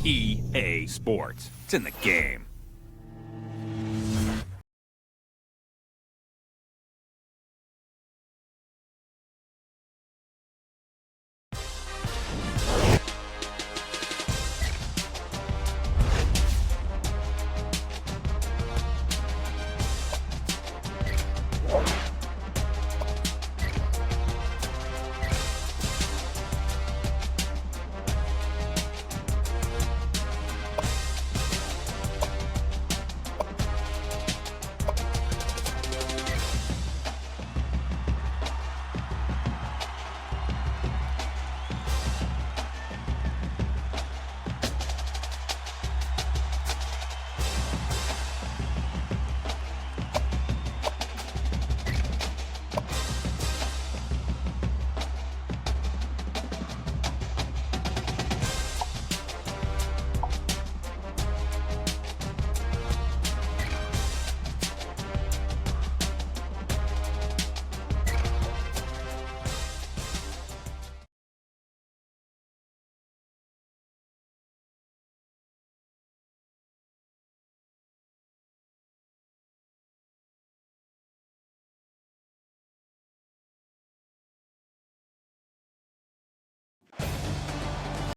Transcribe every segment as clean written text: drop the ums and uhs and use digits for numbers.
EA Sports. It's in the game.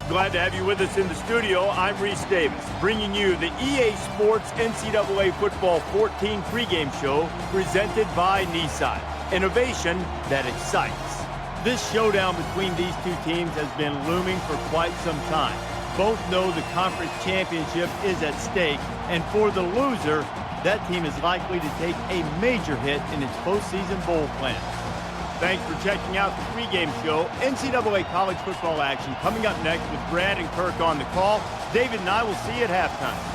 Glad to have you with us in the studio. I'm Reese Davis, bringing you the EA Sports NCAA Football 14 pregame show presented by Nissan. Innovation that excites. This showdown between these two teams has been looming for quite some time. Both know the conference championship is at stake, and for the loser, that team is likely to take a major hit in its postseason bowl plan. Thanks for checking out the pregame show. NCAA college football action coming up next with Brad and Kirk on the call. David and I will see you at halftime.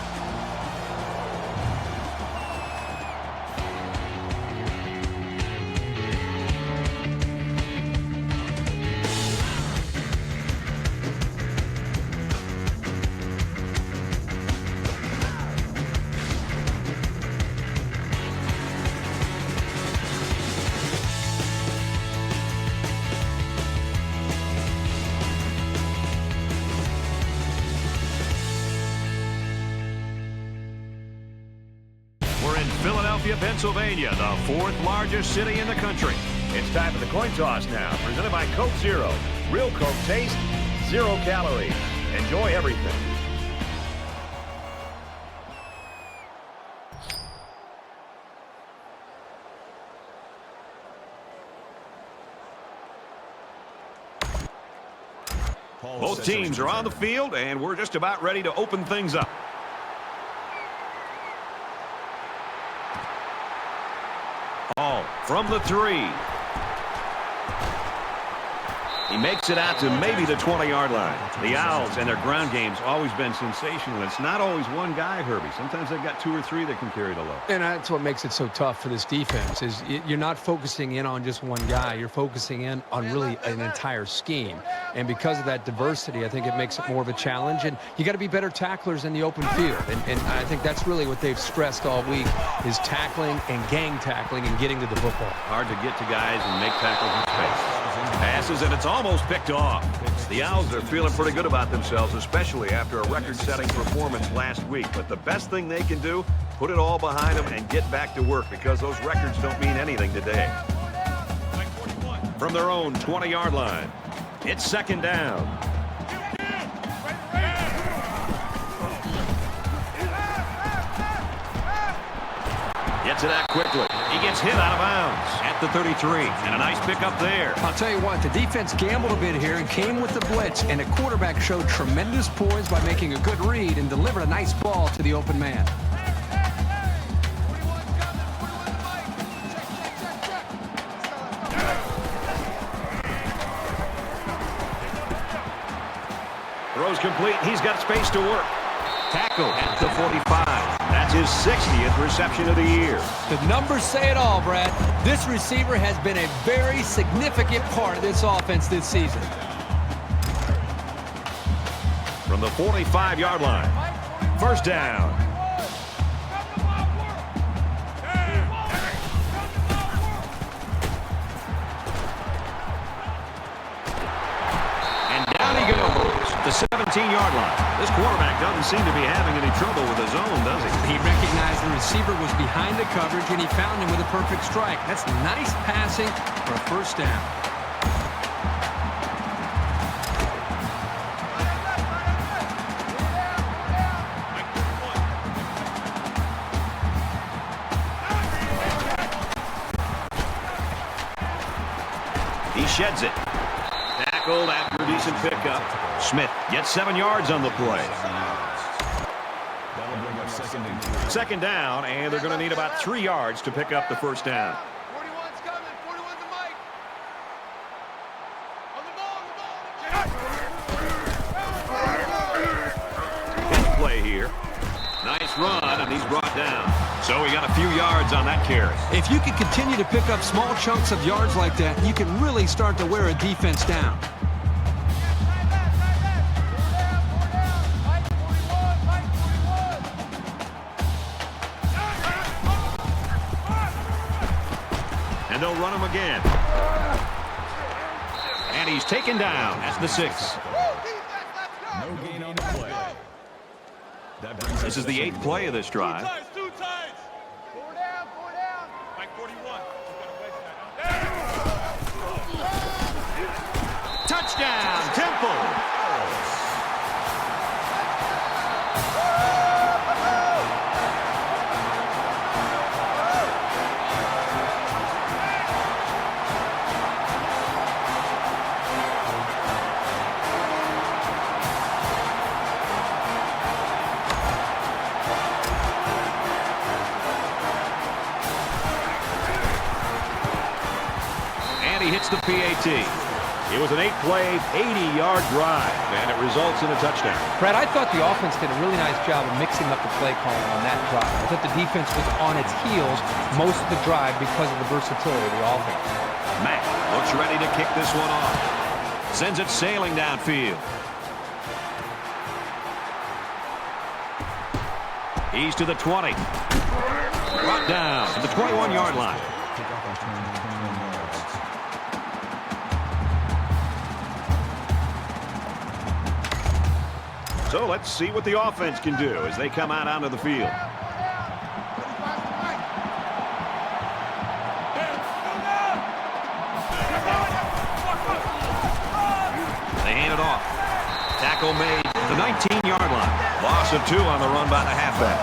Pennsylvania, the fourth largest city in the country. It's time for the coin toss now, presented by Coke Zero. Real Coke taste, 0 calories. Enjoy everything. Both teams are on the field, and we're just about ready to open things up. From the 3. He makes it out to maybe the 20-yard line. The Owls and their ground game's always been sensational. It's not always one guy, Herbie. Sometimes they've got 2 or 3 that can carry the load. And that's what makes it so tough for this defense is you're not focusing in on just one guy. You're focusing in on really an entire scheme. And because of that diversity, I think it makes it more of a challenge. And you got to be better tacklers in the open field. And I think that's really what they've stressed all week is tackling and gang tackling and getting to the football. Hard to get to guys and make tackles in space. Passes, and it's almost picked off. The Owls are feeling pretty good about themselves, especially after a record-setting performance last week. But the best thing they can do, put it all behind them and get back to work because those records don't mean anything today. From their own 20-yard line, it's second down. Gets it out quickly. He gets hit out of bounds at the 33. And a nice pickup there. I'll tell you what, the defense gambled a bit here and came with the blitz. And the quarterback showed tremendous poise by making a good read and delivered a nice ball to the open man. Throws complete. He's got space to work. Tackle at the 45. That's his 60th reception of the year. The numbers say it all, Brad. This receiver has been a very significant part of this offense this season. From the 45-yard line, first down. And down he goes. The 17-yard line. This quarterback doesn't seem to be having any trouble with his own, does he? He recognized the receiver was behind the coverage, and he found him with a perfect strike. That's nice passing for a first down. He sheds it. Tackled after a decent pickup. Smith gets 7 yards on the play. Second down, and they're going to need about 3 yards to pick up the first down. 41's coming. 41's the mic. On the ball. Big play here. Nice run, and he's brought down. So he got a few yards on that carry. If you can continue to pick up small chunks of yards like that, you can really start to wear a defense down. And they'll run him again. And he's taken down at the 6. No gain on the play. This is the 8th play of this drive. Two times. Four down. Mike 41. Touchdown, Temple. And he hits the PAT. It was an 8-play, 80-yard drive, and it results in a touchdown. Brad, I thought the offense did a really nice job of mixing up the play calling on that drive. I thought the defense was on its heels most of the drive because of the versatility of the offense. Mack looks ready to kick this one off. Sends it sailing downfield. He's to the 20. Brought down to the 21-yard line. So let's see what the offense can do as they come out onto the field. They hand it off. Tackle made at the 19-yard line. Loss of 2 on the run by the halfback.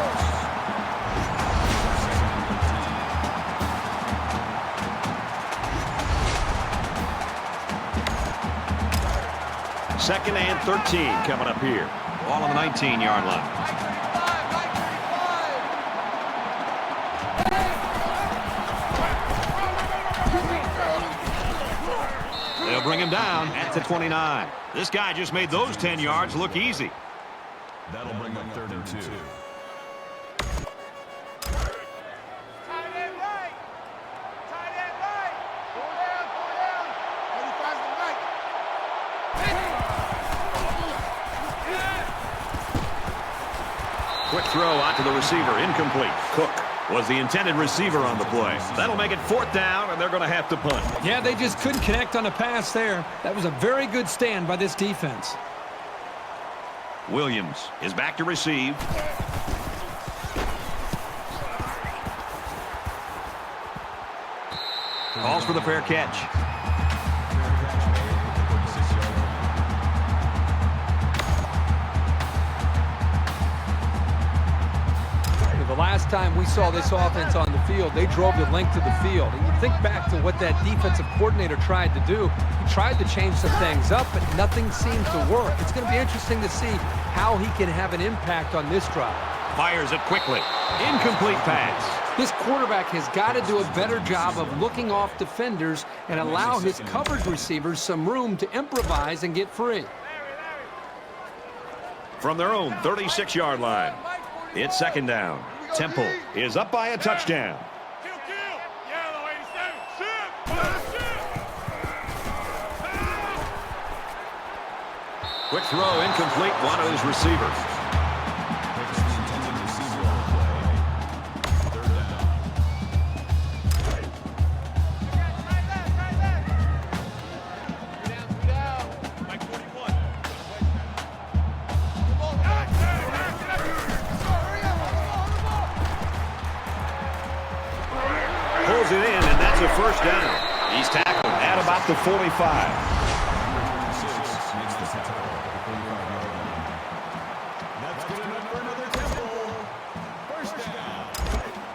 Second and 13 coming up here. Ball on the 19-yard line. They'll bring him down at the 29. This guy just made those 10 yards look easy. That'll bring up 3rd and 2. Quick throw out to the receiver, incomplete. Cook was the intended receiver on the play. That'll make it 4th down, and they're going to have to punt. Yeah, they just couldn't connect on the pass there. That was a very good stand by this defense. Williams is back to receive. Calls for the fair catch. The last time we saw this offense on the field, they drove the length of the field. And you think back to what that defensive coordinator tried to do. He tried to change some things up, but nothing seemed to work. It's going to be interesting to see how he can have an impact on this drive. Fires it quickly. Incomplete pass. This quarterback has got to do a better job of looking off defenders and allow his coverage receivers some room to improvise and get free. From their own 36-yard line, it's 2nd down. Temple is up by a touchdown. Quick throw, incomplete, one of his receivers. drills it in, and that's a first down. He's tackled at about the 45.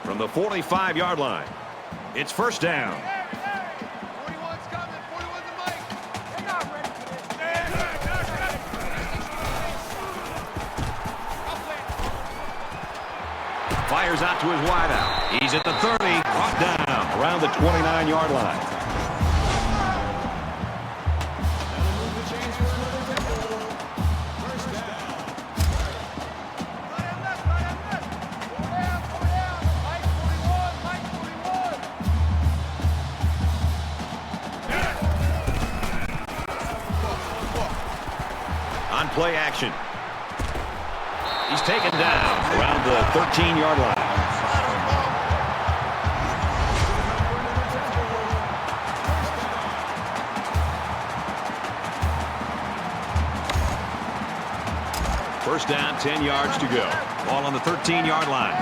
From the 45-yard line, it's first down. 41's coming. 41's the mic. They're not ready for this. Fires out to his wideout. He's at the 30, brought down around the 29-yard line. On play action. He's taken down around the 13-yard line. First down, 10 yards to go. Ball on the 13-yard line.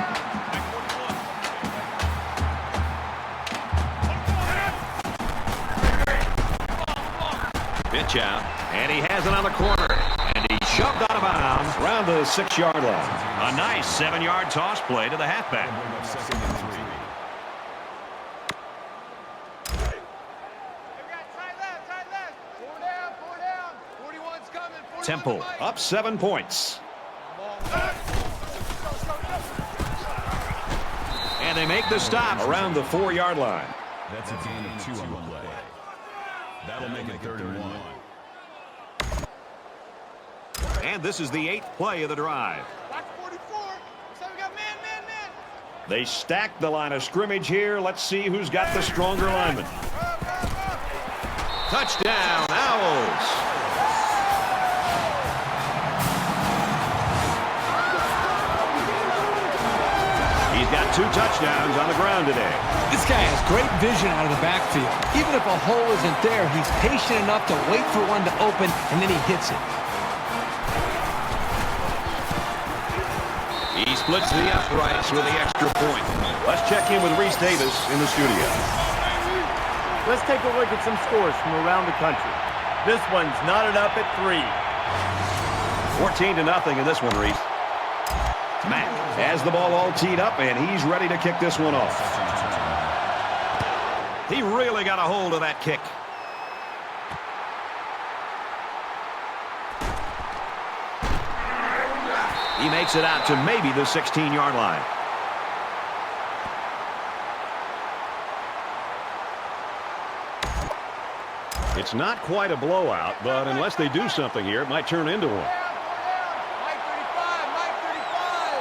Pitch out, and he has it on the corner. And he's shoved out of bounds around the 6-yard line. A nice 7-yard toss play to the halfback. Temple up 7 points. And they make the stop around the 4-yard line. That's a gain of 2 on the play. That'll make it 31. And this is the 8th play of the drive. Watch 44. So we got man. They stack the line of scrimmage here. Let's see who's got the stronger lineman. Touchdown, Owls. He's got 2 touchdowns on the ground today. This guy has great vision out of the backfield. Even if a hole isn't there, he's patient enough to wait for one to open, and then he hits it. He splits the uprights with the extra point. Let's check in with Reese Davis in the studio. Let's take a look at some scores from around the country. This one's knotted up at 3. 14-0 in this one, Reese. Matt has the ball all teed up, and he's ready to kick this one off. He really got a hold of that kick. He makes it out to maybe the 16-yard line. It's not quite a blowout, but unless they do something here, it might turn into one. Mike 35. Mike 35.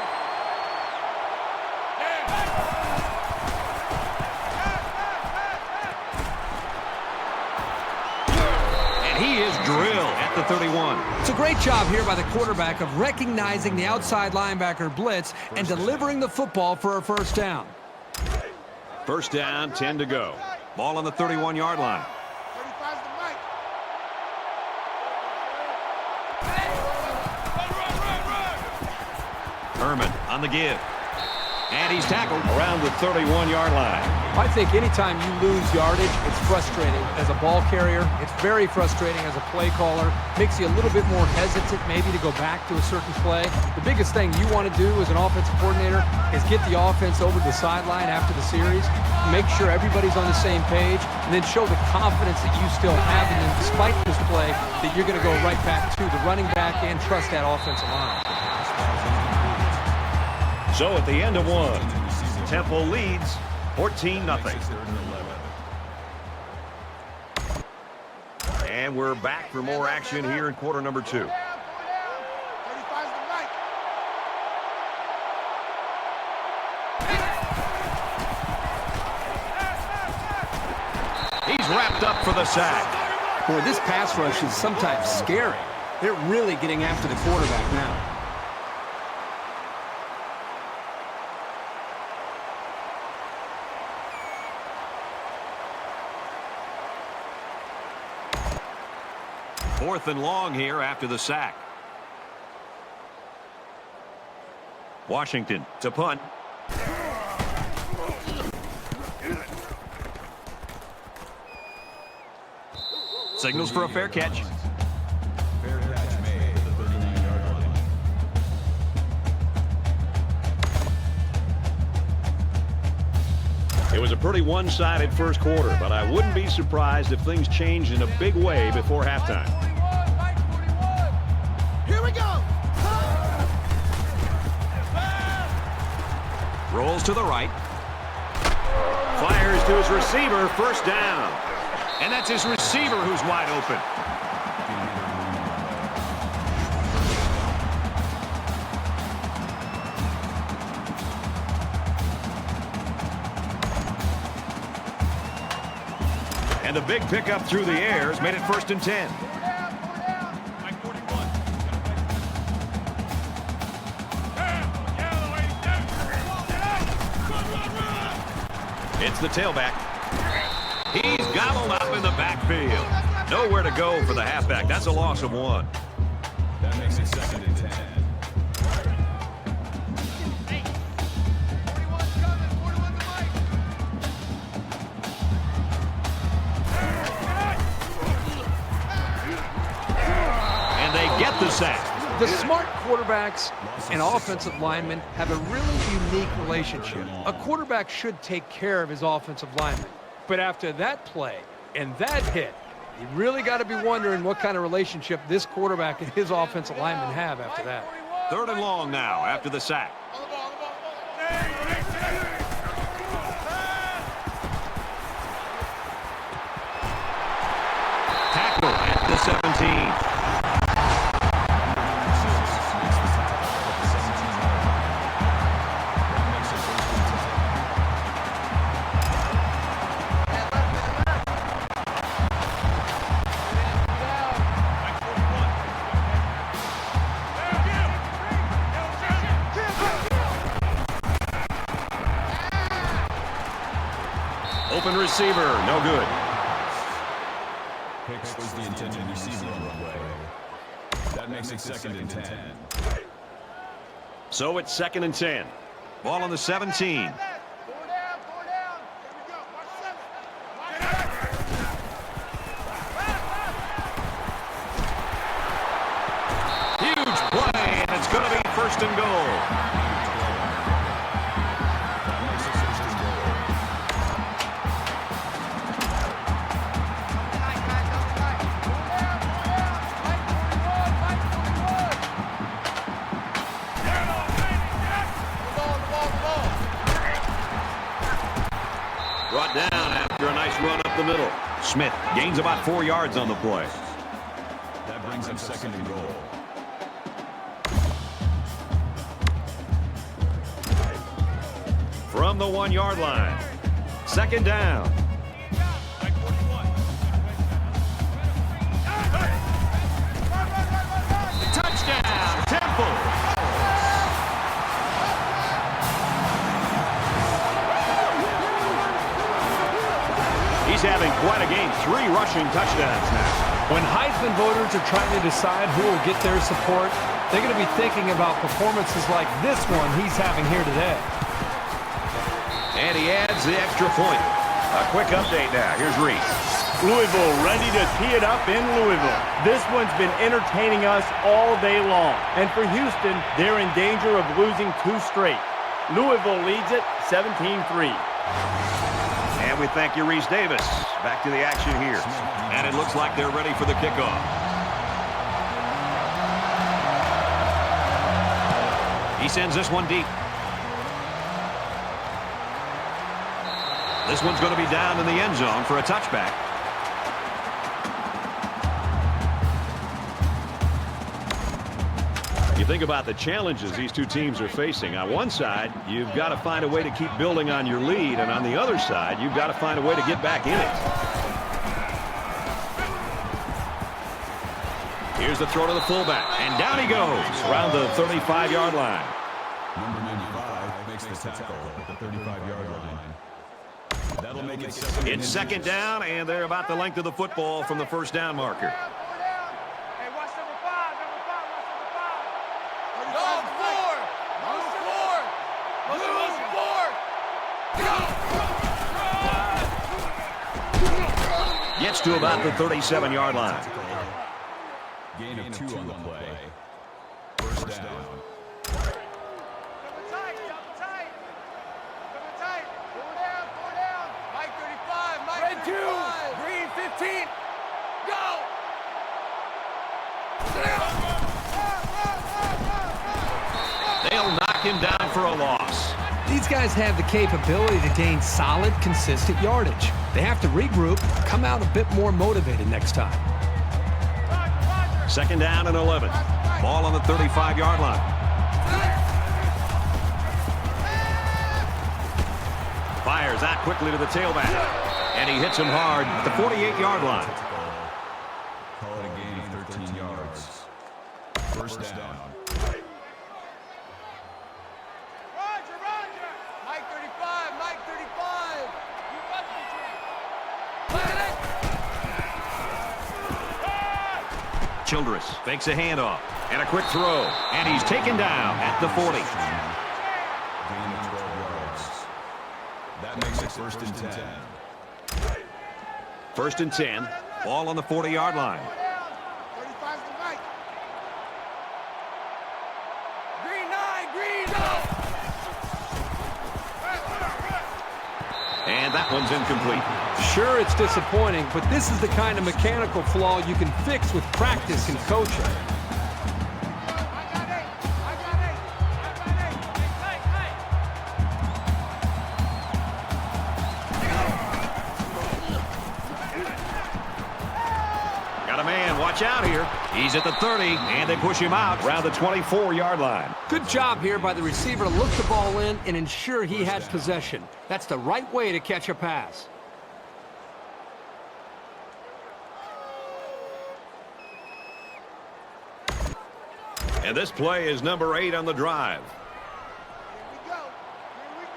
And he is drilled at the 31. It's a great job here by the quarterback of recognizing the outside linebacker blitz and delivering the football for a first down. First down, 10 to go. Ball on the 31-yard line. 35's the mic. Herman on the give. And he's tackled around the 31-yard line. I think anytime you lose yardage, it's frustrating as a ball carrier. It's very frustrating as a play caller. Makes you a little bit more hesitant maybe to go back to a certain play. The biggest thing you want to do as an offensive coordinator is get the offense over to the sideline after the series, make sure everybody's on the same page, and then show the confidence that you still have in them despite this play, that you're going to go right back to the running back and trust that offensive line. So at the end of one, Temple leads 14-0. And we're back for more action here in quarter number 2. 35's the mic. He's wrapped up for the sack. Boy, this pass rush is sometimes scary. They're really getting after the quarterback now. Fourth and long here after the sack. Washington to punt. Signals for a fair catch. Fair catch made at the 39-yard line. It was a pretty one-sided first quarter, but I wouldn't be surprised if things changed in a big way before halftime. Here we go. Rolls to the right. Fires to his receiver, first down. And that's his receiver who's wide open. And the big pickup through the air has made it 1st and 10. It's the tailback. He's gobbled up in the backfield. Nowhere to go for the halfback. That's a loss of 1. That makes it 2nd and 10. And they get the sack. The smart quarterbacks and offensive linemen have a really unique relationship. A quarterback should take care of his offensive lineman. But after that play and that hit, you really got to be wondering what kind of relationship this quarterback and his offensive lineman have after that. 3rd and long now after the sack. Tackle at the 17. Open receiver, no good. Hicks was the intended receiver on the play. That makes it 2nd and 10. So it's 2nd and 10. Ball on the 17. Huge play, and it's going to be 1st and goal. Brought down after a nice run up the middle. Smith gains about 4 yards on the play. That brings up 2nd and goal. From the 1 yard line. 2nd down. Touchdown, Temple. He's having quite a game. 3 rushing touchdowns now. When Heisman voters are trying to decide who will get their support, they're going to be thinking about performances like this one he's having here today. And he adds the extra point. A quick update now. Here's Reese. Louisville ready to tee it up in Louisville. This one's been entertaining us all day long. And for Houston, they're in danger of losing 2 straight. Louisville leads it 17-3. And we thank you, Reese Davis. Back to the action here. And it looks like they're ready for the kickoff. He sends this one deep. This one's going to be down in the end zone for a touchback. You think about the challenges these two teams are facing. On one side, you've got to find a way to keep building on your lead, and on the other side, you've got to find a way to get back in it. Here's the throw to the fullback, and down he goes around the 35-yard line. Number 95 makes the tackle at the 35-yard line. That'll make it 2nd. It's 2nd down, and they're about the length of the football from the 1st down marker. Hey, watch number 5. Number 5. Watch number 5. Go forward. Move forward. Move forward. Go. gets to about the 37-yard line. Gain of 2 on the play. First down. Double tight, double tight. Double tight. 4 down. Mike 35, Mike Red 2, 35. green 15. Go! They'll knock him down for a loss. These guys have the capability to gain solid, consistent yardage. They have to regroup, come out a bit more motivated next time. Second down and 11. Ball on the 35-yard line. Fires out quickly to the tailback. And he hits him hard at the 48-yard line. Call it a gain of 13 yards. First down. Roger. Mike 35, Mike 35. You got me, Childress fakes a handoff and a quick throw. And he's taken down at the 40. Gain of 12 yards. That makes it first and 10. First and 10. Ball on the 40-yard line. 35's the Mike. Green 9, green, go! And that one's incomplete. Sure, it's disappointing, but this is the kind of mechanical flaw you can fix with practice and coaching. I got it. Hey. Got a man. Watch out here. He's at the 30, and they push him out around the 24-yard line. Good job here by the receiver to look the ball in and ensure he had possession. That's the right way to catch a pass. And this play is number 8 on the drive. Here we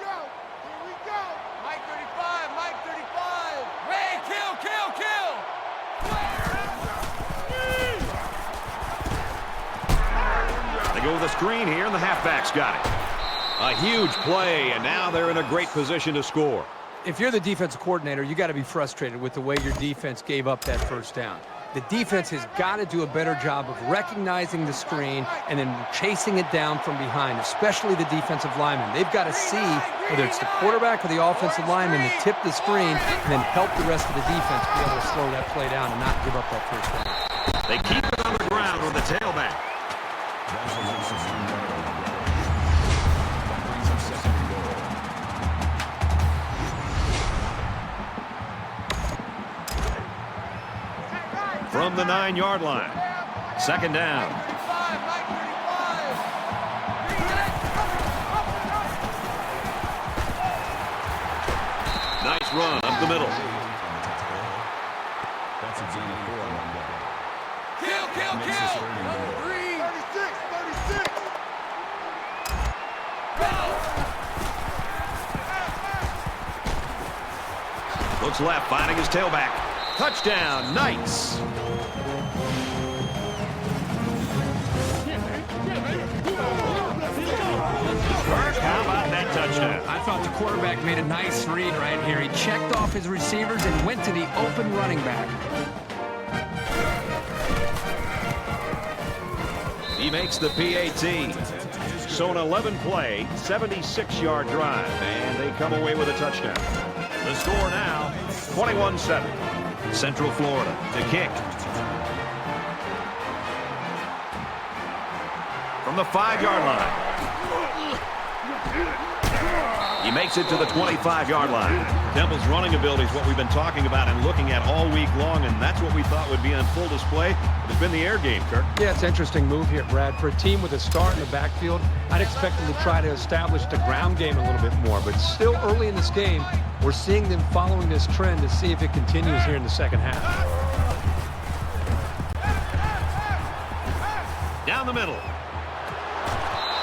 go. Mike 35, Mike 35. Ray, kill! They go with a screen here, and the halfback's got it. A huge play, and now they're in a great position to score. If you're the defensive coordinator, you got to be frustrated with the way your defense gave up that first down. The defense has got to do a better job of recognizing the screen and then chasing it down from behind, especially the defensive linemen. They've got to see whether it's the quarterback or the offensive lineman to tip the screen and then help the rest of the defense be able to slow that play down and not give up that first down. They keep it on the ground with the tailback. That brings up second and goal. From the 9-yard line. Second down. 35, Mike 35. Nice run up the middle. That's a gain of 4 on that play. Kill! Makes this third and goal. 36. Looks left, finding his tailback. Touchdown, Knights. How about that touchdown? I thought the quarterback made a nice read right here. He checked off his receivers and went to the open running back. He makes the PAT. So an 11-play, 76-yard drive, and they come away with a touchdown. The score now, 21-7. Central Florida to kick. From the 5-yard line. He makes it to the 25-yard line. Temple's running ability is what we've been talking about and looking at all week long, and that's what we thought would be on full display. It's been the air game, Kirk. Yeah, it's an interesting move here, Brad. For a team with a star in the backfield, I'd expect them to try to establish the ground game a little bit more. But still early in this game, we're seeing them following this trend to see if it continues here in the second half. Down the middle.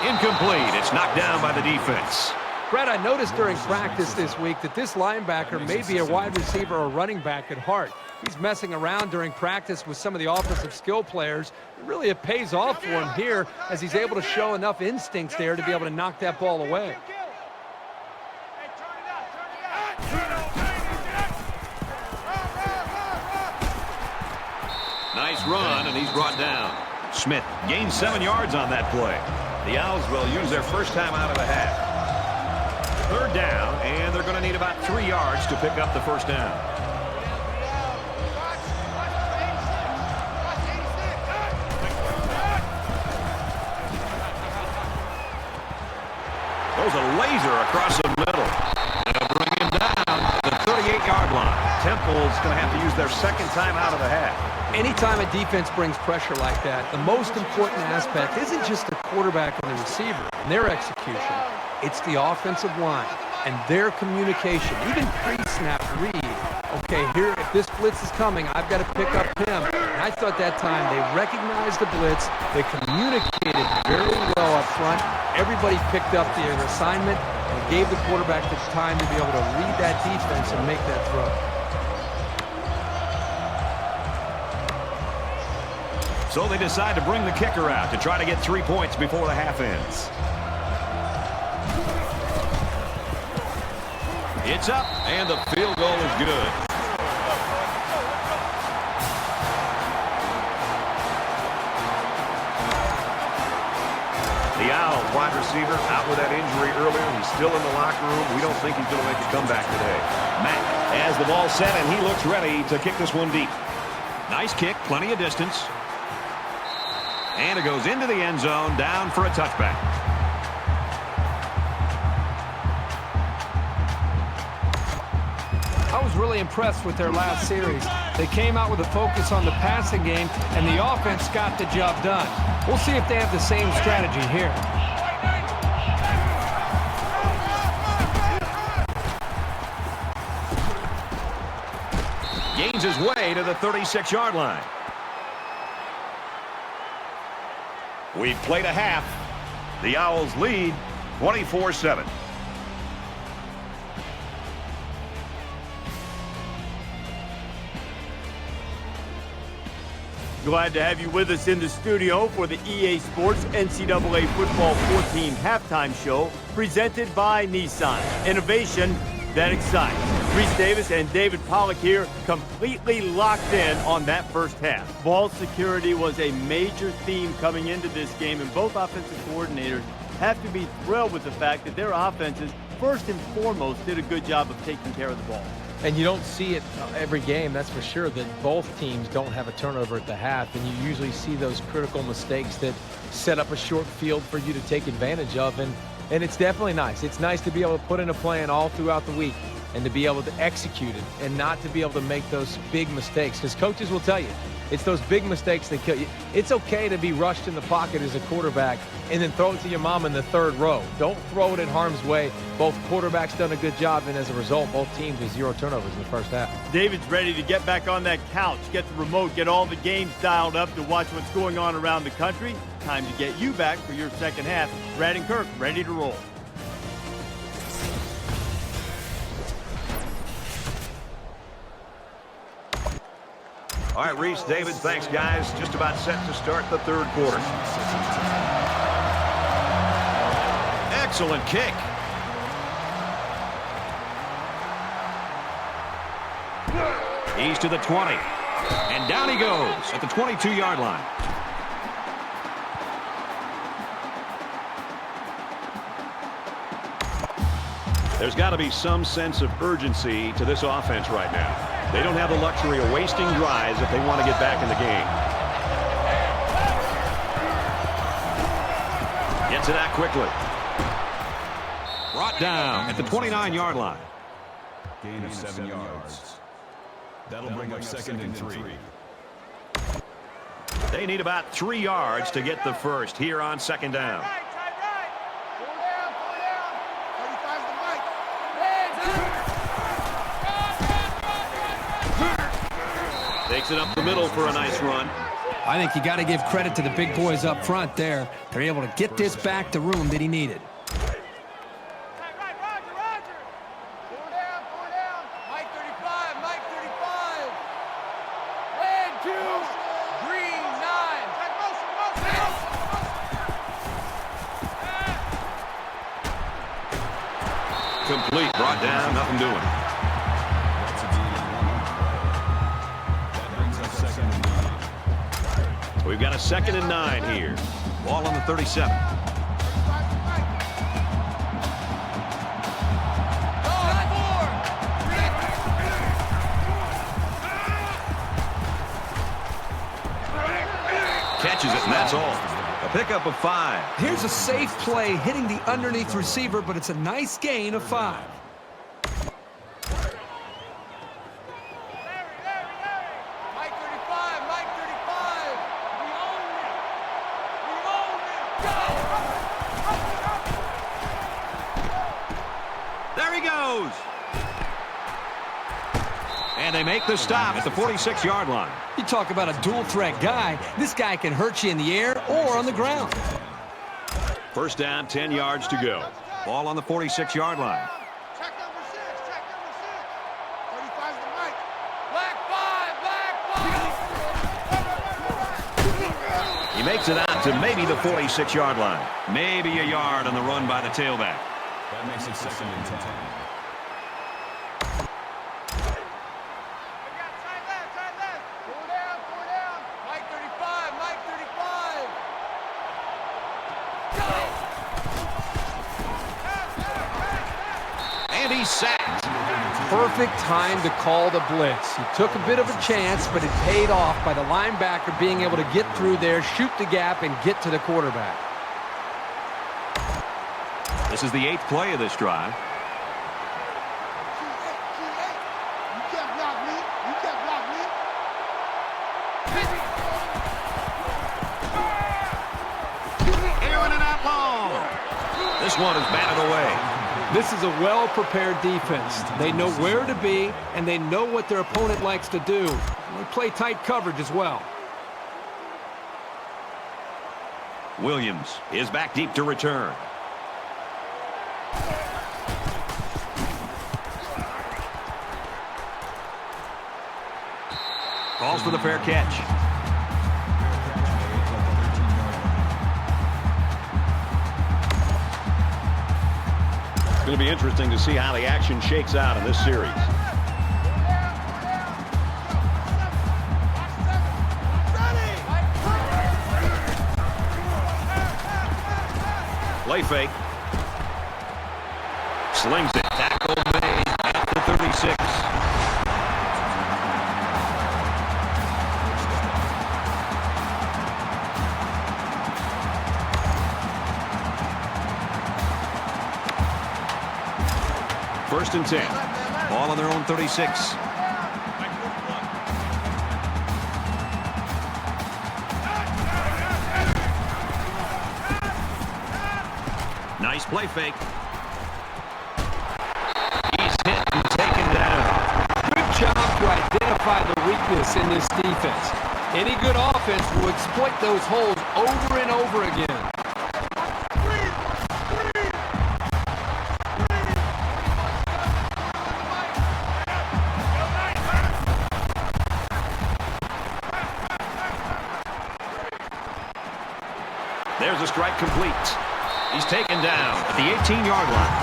Incomplete. It's knocked down by the defense. Brad, I noticed during practice this week that this linebacker may be a wide receiver or running back at heart. He's messing around during practice with some of the offensive skill players. Really, it pays off for him here as he's able to show enough instincts there to be able to knock that ball away. run, and he's brought down. Smith gains 7 yards on that play. The Owls will use their first time out of the half. 3rd down, and they're going to need about 3 yards to pick up the first down. Throws a laser across the middle. They'll bring him down at the 38-yard line. Temple's going to have to use their second time out of the half. Anytime a defense brings pressure like that, the most important aspect isn't just the quarterback and the receiver and their execution. It's the offensive line and their communication, even pre-snap read. Okay, here, if this blitz is coming, I've got to pick up him. And I thought that time they recognized the blitz. They communicated very well up front. Everybody picked up their assignment and gave the quarterback the time to be able to read that defense and make that throw. So they decide to bring the kicker out to try to get 3 points before the half ends. It's up, and the field goal is good. The Owls wide receiver out with that injury earlier. He's still in the locker room. We don't think he's going to make a comeback today. Mack has the ball set, and he looks ready to kick this one deep. Nice kick, plenty of distance. And it goes into the end zone, down for a touchback. I was really impressed with their last series. They came out with a focus on the passing game, and the offense got the job done. We'll see if they have the same strategy here. Gains his way to the 36-yard line. We've played a half. The Owls lead 24-7. Glad to have you with us in the studio for the EA Sports NCAA Football 14 halftime show presented by Nissan. Innovation that excites. Reese Davis and David Pollack here, completely locked in on that first half. Ball security was a major theme coming into this game, and both offensive coordinators have to be thrilled with the fact that their offenses, first and foremost, did a good job of taking care of the ball. And you don't see it every game, that's for sure, that both teams don't have a turnover at the half. And you usually see those critical mistakes that set up a short field for you to take advantage of. And it's definitely nice. It's nice to be able to put in a plan all throughout the week and to be able to execute it and not to be able to make those big mistakes. Because coaches will tell you, it's those big mistakes that kill you. It's okay to be rushed in the pocket as a quarterback and then throw it to your mom in the third row. Don't throw it in harm's way. Both quarterbacks done a good job, and as a result, both teams with 0 turnovers in the first half. David's ready to get back on that couch, get the remote, get all the games dialed up to watch what's going on around the country. Time to get you back for your second half. Brad and Kirk ready to roll. All right, Reese, David, thanks, guys. Just about set to start the third quarter. Excellent kick. He's to the 20. And down he goes at the 22-yard line. There's got to be some sense of urgency to this offense right now. They don't have the luxury of wasting drives if they want to get back in the game. Gets it out quickly. Brought down at the 29-yard line. Gain of 7 yards. That'll bring up 2nd and 3. They need about 3 yards to get the first here on 2nd down. Takes it up the middle for a nice run. I think you got to give credit to the big boys up front there. They're able to get this back the room that he needed. Mike 35, Mike 35. And 2, green 9. Complete, brought down, nothing doing. We've got a 2nd and 9 here. Ball on the 37. Catches it, and that's all. A pickup of 5. Here's a safe play hitting the underneath receiver, but it's a nice gain of 5. There he goes. And they make the stop at the 46-yard line. You talk about a dual-threat guy. This guy can hurt you in the air or on the ground. First down, 10 yards to go. Ball on the 46-yard line. Check number 6. Check number 6. 35's the mic. Black 5. Black 5. He makes it out to maybe the 46-yard line. Maybe a yard on the run by the tailback. That makes it 2nd and 10. And he's sacked. Perfect time to call the blitz. He took a bit of a chance, but it paid off by the linebacker being able to get through there, shoot the gap, and get to the quarterback. This is the 8th play of this drive. You can't block me. You can't block me. Airing it out long. This one is batted away. This is a well-prepared defense. They know where to be, and they know what their opponent likes to do. They play tight coverage as well. Williams is back deep to return. Calls for the fair catch. It's going to be interesting to see how the action shakes out in this series. Play fake. Slings it. Tackle made at the 36. First and 10. Ball on their own 36. Nice play fake. He's hit and taken down. Good job to identify the weakness in this defense. Any good offense will exploit those holes over and over again. There's a strike complete. He's taken down at the 18-yard line.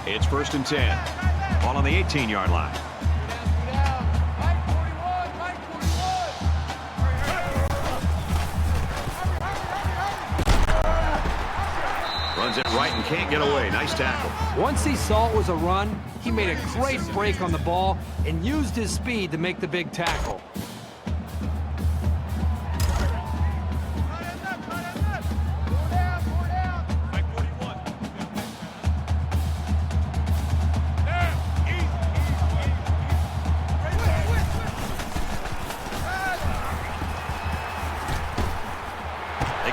It's first and 10. Ball on the 18-yard line. Runs it right and can't get away. Nice tackle. Once he saw it was a run, he made a great break on the ball and used his speed to make the big tackle.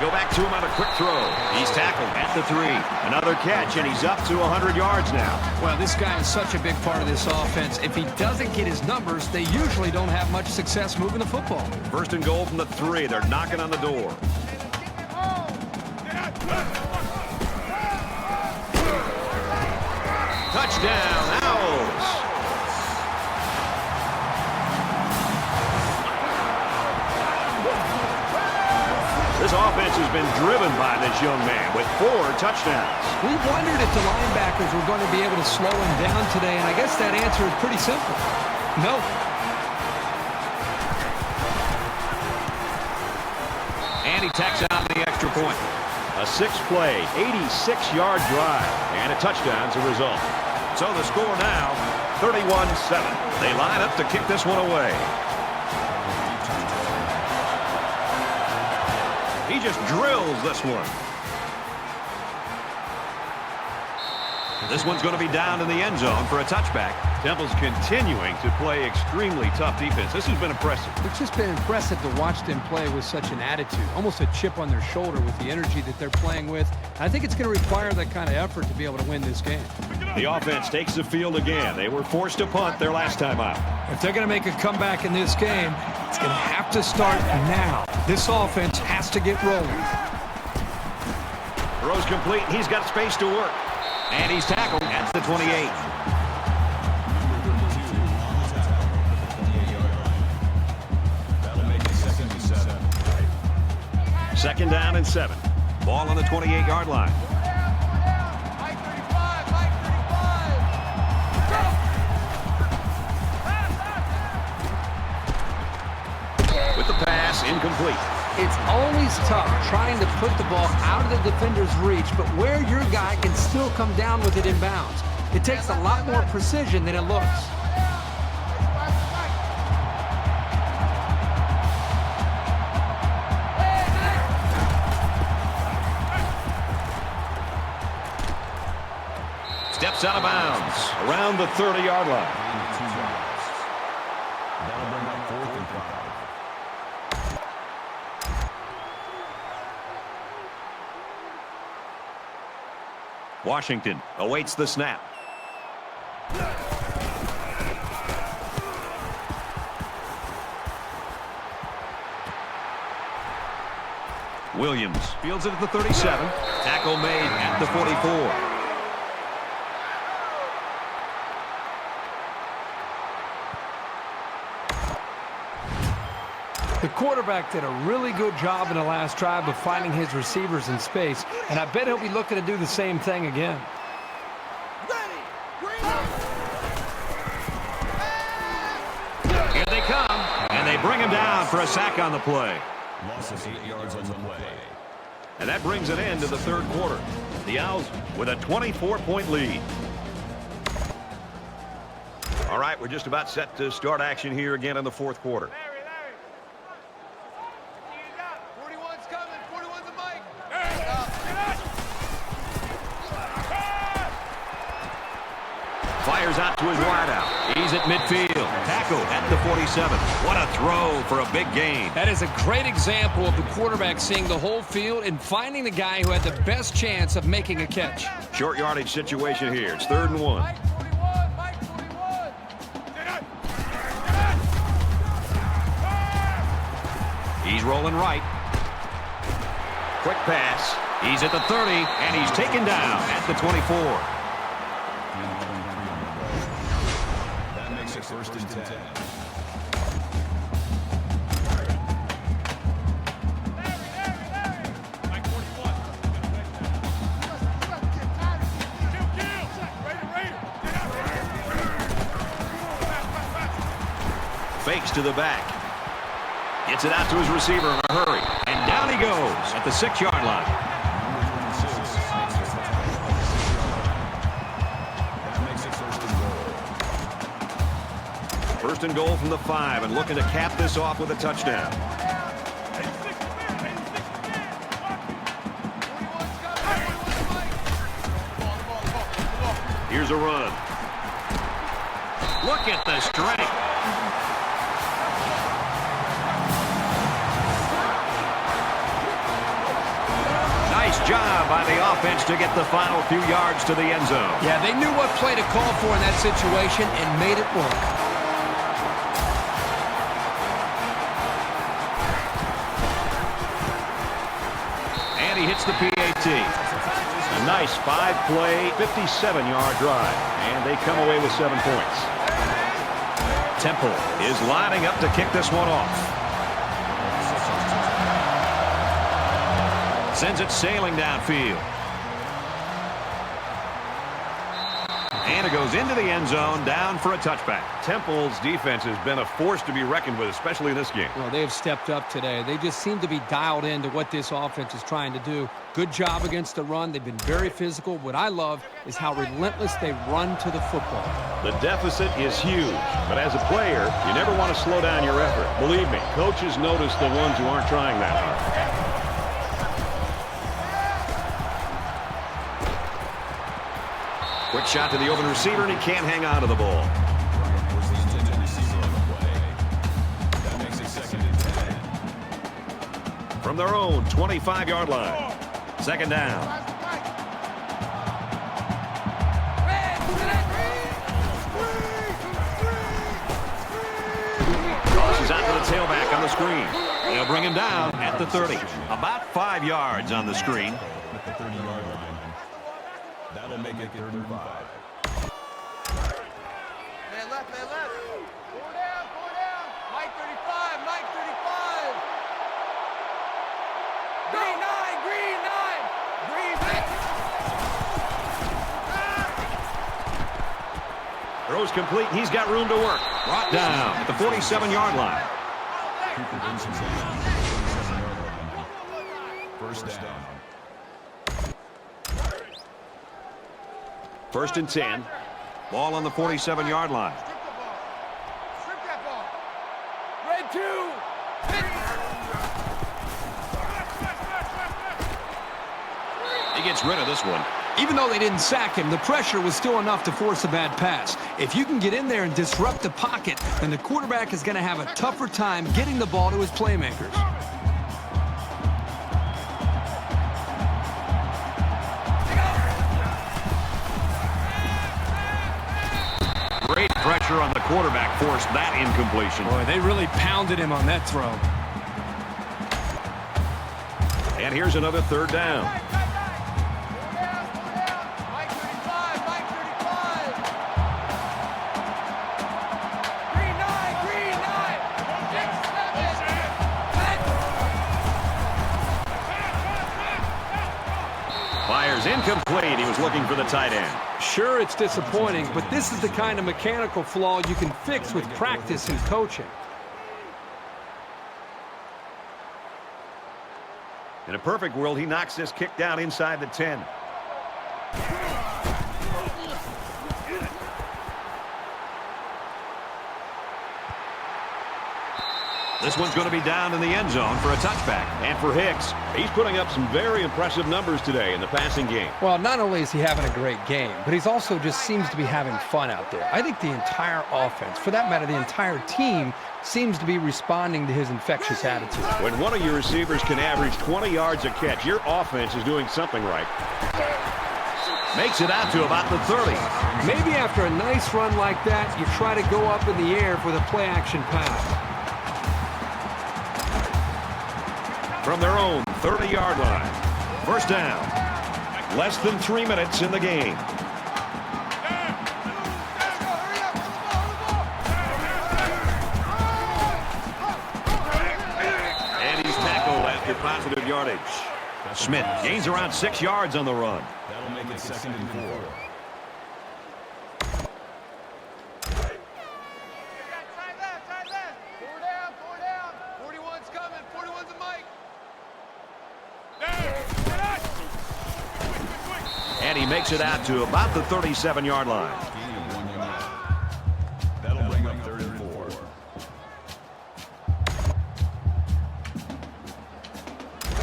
Go back to him on a quick throw. He's tackled at the 3. Another catch, and he's up to 100 yards now. Well, this guy is such a big part of this offense. If he doesn't get his numbers, they usually don't have much success moving the football. First and goal from the 3. They're knocking on the door. Touchdown, Owls. This offense has been driven by this young man with 4 touchdowns. We wondered if the linebackers were going to be able to slow him down today, and I guess that answer is pretty simple. No. And he tacks out the extra point. A 6-play, 86-yard drive, and a touchdown as a result. So the score now, 31-7. They line up to kick this one away. He just drills this one. This one's going to be down in the end zone for a touchback. Temple's continuing to play extremely tough defense. This has been impressive. It's just been impressive to watch them play with such an attitude, almost a chip on their shoulder with the energy that they're playing with. I think it's going to require that kind of effort to be able to win this game. The offense takes the field again. They were forced to punt their last time out. If they're going to make a comeback in this game, it's going to have to start now. This offense has to get rolling. Throw's complete. He's got space to work. And he's tackled at the 28. That'll make it 2nd and 7. 2nd down and 7. Ball on the 28-yard line. Mike 35, Mike 35. With the pass, incomplete. It's always tough trying to put the ball out of the defender's reach, but where your guy can still come down with it in bounds. It takes a lot more precision than it looks. Steps out of bounds around the 30-yard line. That'll bring up 4th and 5. Washington awaits the snap. Williams fields it at the 37. Tackle made at the 44. The quarterback did a really good job in the last drive of finding his receivers in space, and I bet he'll be looking to do the same thing again. Here they come, and they bring him down for a sack on the play. Loss of 8 yards on the play. And that brings an end to the 3rd quarter. The Owls with a 24-point lead. All right, we're just about set to start action here again in the 4th quarter. 41's coming. 41's a Mike. Fires out to his wideout. He's at midfield. Tackle at the 47. What a throw for a big gain. That is a great example of the quarterback seeing the whole field and finding the guy who had the best chance of making a catch. Short yardage situation here. It's 3rd and 1. Mike 41. Mike 41. He's rolling right. Quick pass. He's at the 30, and he's taken down at the 24. That makes it 1st and 10. Mike 41. Fakes to the back. Gets it out to his receiver in a hurry. And down he goes at the 6-yard line. That makes it 1st and goal. 1st and goal from the 5, and looking to cap this off with a touchdown. Here's a run. Look at the strength. Nice job by the offense to get the final few yards to the end zone. Yeah, they knew what play to call for in that situation and made it work. And he hits the PAT. A nice 5-play, 57-yard drive. And they come away with 7 points. Temple is lining up to kick this one off. Sends it sailing downfield. And it goes into the end zone, down for a touchback. Temple's defense has been a force to be reckoned with, especially in this game. Well, they have stepped up today. They just seem to be dialed into what this offense is trying to do. Good job against the run. They've been very physical. What I love is how relentless they run to the football. The deficit is huge, but as a player, you never want to slow down your effort. Believe me, coaches notice the ones who aren't trying that hard. Quick shot to the open receiver, and he can't hang on to the ball. From their own 25-yard line. Second down. Tosses out to the tailback on the screen. They'll bring him down at the 30. About 5 yards on the screen. At the 30-yard line. That'll make it 3rd and 5. Man left, man left. Four down, four down. Mike 35, Mike 35. Green 9, green 9. Green 9. Throws complete. He's got room to work. Brought down at the 47-yard line. First down. 1st and 10. Ball on the 47-yard line. Strip that ball. Red 2. He gets rid of this one. Even though they didn't sack him, the pressure was still enough to force a bad pass. If you can get in there and disrupt the pocket, then the quarterback is going to have a tougher time getting the ball to his playmakers. Great pressure on the quarterback forced that incompletion. Boy, they really pounded him on that throw. And here's another 3rd down. Mike 35, Mike 35. Green 9, green 9. Fires incomplete. He was looking for the tight end. Sure, it's disappointing, but this is the kind of mechanical flaw you can fix with practice and coaching. In a perfect world, he knocks this kick down inside the 10. This one's going to be down in the end zone for a touchback. And for Hicks, he's putting up some very impressive numbers today in the passing game. Well, not only is he having a great game, but he's also just seems to be having fun out there. I think the entire offense, for that matter, the entire team, seems to be responding to his infectious attitude. When one of your receivers can average 20 yards a catch, your offense is doing something right. Makes it out to about the 30. Maybe after a nice run like that, you try to go up in the air for the play-action pass. From their own 30-yard line. 1st down. Less than 3 minutes in the game. And he's tackled after positive yardage. Smith gains around 6 yards on the run. That'll make it 2nd and 4. Side left. Four down, four down. 41's coming, 41's a Mike. And he makes it out to about the 37-yard line. Gain of 1 yard. That'll bring up 3rd and 4.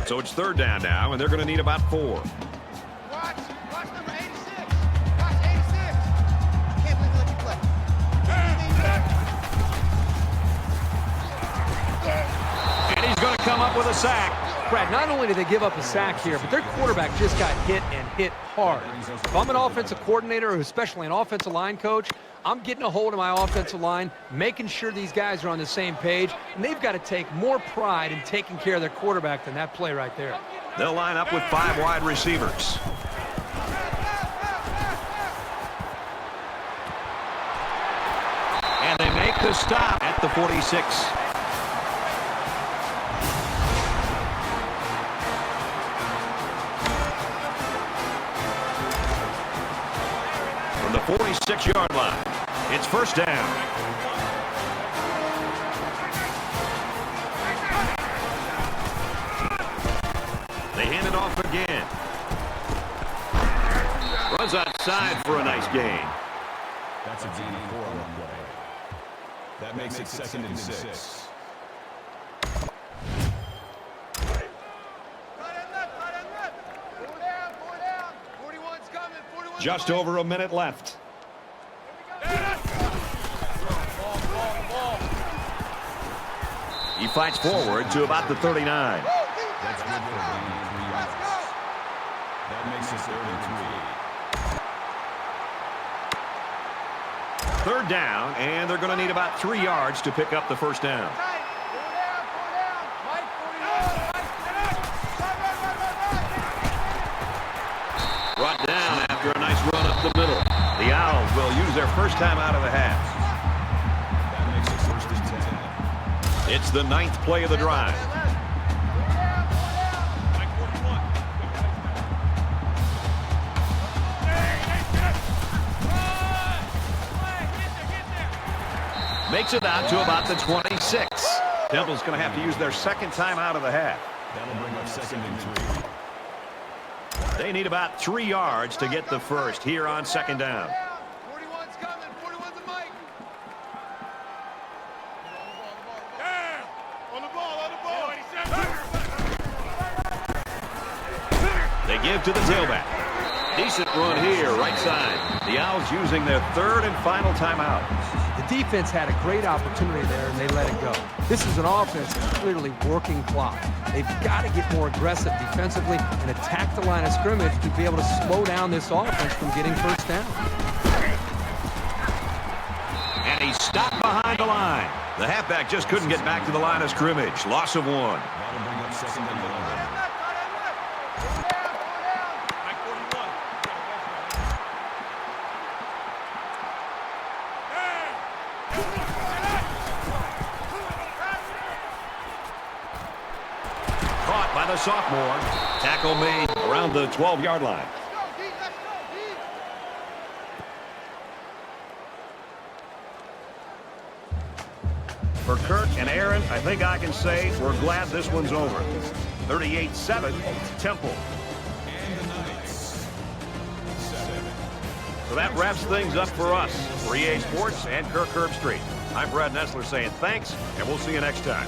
So it's 3rd down now, and they're going to need about 4. Watch number 86. Watch 86. I can't believe they let you play. And he's going to come up with a sack. Brad, not only did they give up a sack here, but their quarterback just got hit and hit hard. If I'm an offensive coordinator, or especially an offensive line coach, I'm getting a hold of my offensive line, making sure these guys are on the same page, and they've got to take more pride in taking care of their quarterback than that play right there. They'll line up with 5 wide receivers. And they make the stop at the 46. 46-yard line. It's first down. They hand it off again. Runs outside for a nice gain. That's a gain of 4 on the play. That makes it second and 6. Just over a minute left. He fights forward to about the 39. That's good for a gain of 3 yards. That makes it third and 3. Third down, and they're going to need about 3 yards to pick up the first down. Brought down after a nice run up the middle. The Owls will use their first time out of the half. That makes it first and 10. It's the 9th play of the drive. Makes it out to about the 26. Temple's going to have to use their second time out of the half. That'll bring up second and 3. They need about 3 yards to get the first here on second down. 41's coming. 41's a Mike. On the ball. They give to the tailback. Decent run here, right side. The Owls using their third and final timeout. The defense had a great opportunity there, and they let it go. This is an offense that's clearly working clock. They've got to get more aggressive defensively and attack the line of scrimmage to be able to slow down this offense from getting first down. And he's stopped behind the line. The halfback just couldn't get back to the line of scrimmage. Loss of 1. That'll bring up second and 11. Caught by the sophomore. Tackle made around the 12-yard line. For Kirk and Aaron, I think I can say we're glad this one's over. 38-7, Temple. And the Knights. 7. So that wraps things up for us. For EA Sports and Kirk Herbstreit. I'm Brad Nessler saying thanks, and we'll see you next time.